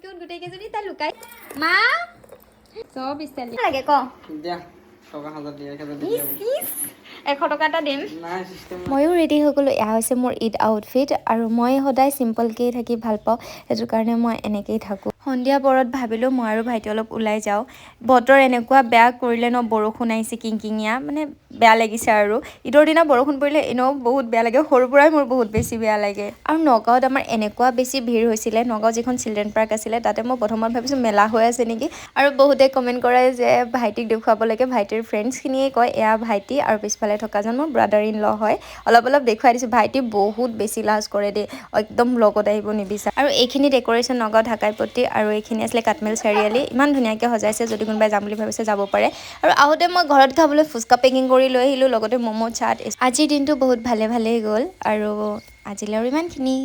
cute গোটেইকেইজনী তাই লুকাই মা চব ষ্টাইল লাগে ক দিয়া টকা 1000 দিয়া 1000 ইছ ইছ 100 টকা এটা দিম নাই সিস্টেম ময়ো ৰেডি হৈ গ'লোঁ এয়া হৈছে মোৰ ঈদ আউটফিট আৰু মই সদায় চিম্পলকেই থাকি ভাল পাওঁ সেইটো কাৰণে মই এনেকেই থাকোঁ সন্ধিয়া পৰত ভাবিলোঁ মই আৰু ভাইটি অলপ ওলাই যাওঁ বতৰ এনেকুৱা বেয়া কৰিলে ন বৰষুণ আহিছে কিংকিঙীয়া মানে বেয়া লাগিছে আৰু ঈদৰ দিনা বৰষুণ পৰিলে এনেও বহুত বেয়া লাগে সৰুৰ পৰাই মোৰ বহুত বেছি বেয়া লাগে আৰু নগাঁৱত আমাৰ এনেকুৱা বেছি ভিৰ হৈছিলে নগাঁও যিখন চিলড্ৰেন পাৰ্ক আছিলে তাতে মই প্ৰথমত ভাবিছোঁ মেলা হৈ আছে নেকি আৰু বহুতে কমেণ্ট কৰে যে ভাইটিক দেখুৱাব লাগে ভাইটিৰ ফ্ৰেণ্ডছখিনিয়ে কয় এয়া ভাইটি আৰু পিছফালে থকাজন মোৰ ব্ৰাদাৰ ইন ল হয় অলপ দেখুৱাই দিছোঁ ভাইটি বহুত বেছি লাজ কৰে দেই একদম লগত আহিব নিবিচাৰে আৰু এইখিনি ডেক'ৰেশ্যন নগাঁও ঢাকাইপট্টি আৰু এইখিনি আছিলে কাটমেল চাৰিআলি ইমান ধুনীয়াকৈ সজাইছে যদি কোনোবাই যাম বুলি ভাবিছে যাব পাৰে আৰু আহোঁতে মই ঘৰত খাবলৈ ফুচকা পেকিং কৰি লৈ আহিলোঁ লগতে ম'ম' চাট আজিৰ দিনটো বহুত ভালেই গ'ল আৰু আজিলৈ আৰু ইমানখিনি